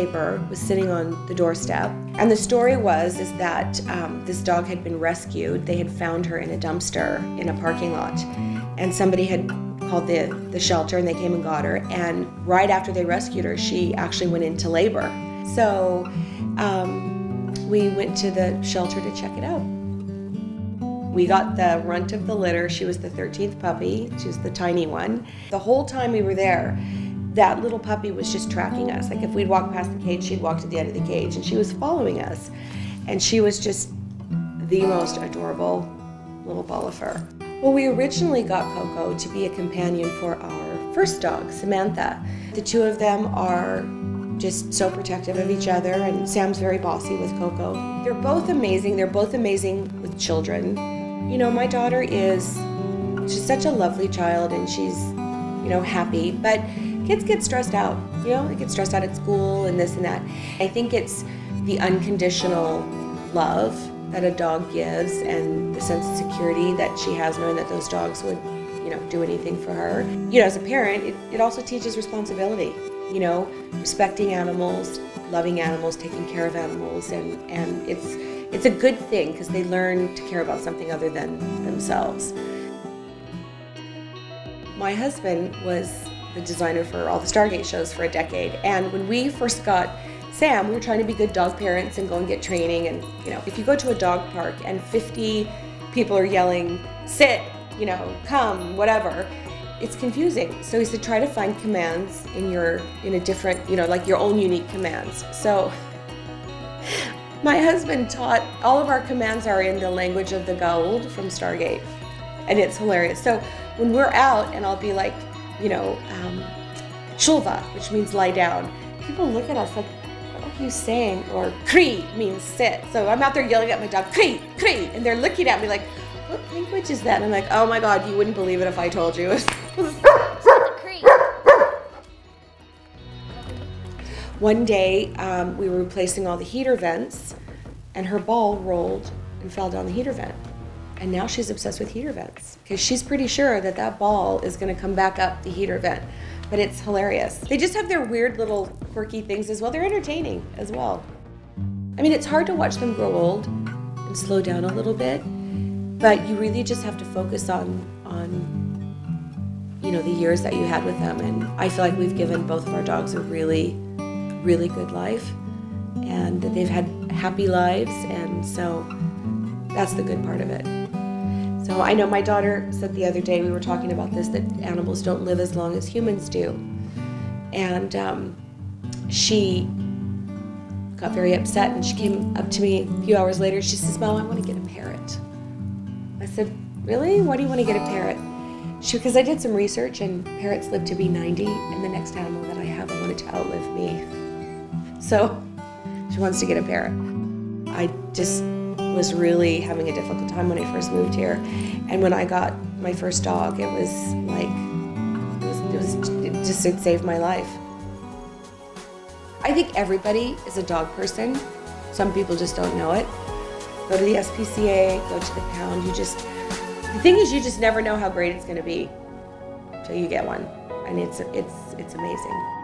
paper was sitting on the doorstep, and the story was that this dog had been rescued. They had found her in a dumpster in a parking lot, and somebody had called the shelter, and they came and got her. And right after they rescued her, she actually went into labor. So we went to the shelter to check it out. We got the runt of the litter. She was the 13th puppy. She was the tiny one. The whole time we were there, that little puppy was just tracking us. Like if we'd walk past the cage, she'd walk to the end of the cage, and she was following us. And she was just the most adorable little ball of fur. Well, we originally got Coco to be a companion for our first dog, Samantha. The two of them are just so protective of each other, and Sam's very bossy with Coco. They're both amazing. They're both amazing with children. You know, my daughter she's such a lovely child, and she's, you know, happy, but kids get stressed out. You know, they get stressed out at school and this and that. I think it's the unconditional love that a dog gives and the sense of security that she has knowing that those dogs would, you know, do anything for her. You know, as a parent, it also teaches responsibility. You know, respecting animals, loving animals, taking care of animals, and it's a good thing because they learn to care about something other than themselves. My husband was the designer for all the Stargate shows for a decade, and when we first got Sam, we were trying to be good dog parents and go and get training. And you know, if you go to a dog park and 50 people are yelling, sit, you know, come, whatever, it's confusing. So he said, try to find commands in a different, you know, like your own unique commands. So my husband taught, all of our commands are in the language of the Goa'uld from Stargate, and it's hilarious. So when we're out and I'll be like, you know, shulva, which means lie down, people look at us like, what are you saying? Or kri means sit. So I'm out there yelling at my dog, kri, kri, and they're looking at me like, what language is that? And I'm like, oh my God, you wouldn't believe it if I told you. One day, we were replacing all the heater vents, and her ball rolled and fell down the heater vent. And now she's obsessed with heater vents because she's pretty sure that that ball is going to come back up the heater vent. But it's hilarious. They just have their weird little quirky things as well. They're entertaining as well. I mean, it's hard to watch them grow old and slow down a little bit, but you really just have to focus on you know, the years that you had with them. And I feel like we've given both of our dogs a really, really good life, and that they've had happy lives, and so that's the good part of it. So I know my daughter said the other day, we were talking about this, that animals don't live as long as humans do. And she got very upset, and she came up to me a few hours later. She says, Mom, I want to get a parrot. I said, really? Why do you want to get a parrot? Because I did some research, and parrots live to be 90, and the next animal that I have, I wanted to outlive me. So she wants to get a parrot. I just was really having a difficult time when I first moved here. And when I got my first dog, it was like, it saved my life. I think everybody is a dog person. Some people just don't know it. Go to the SPCA, go to the pound. The thing is, you just never know how great it's going to be until you get one. And it's amazing.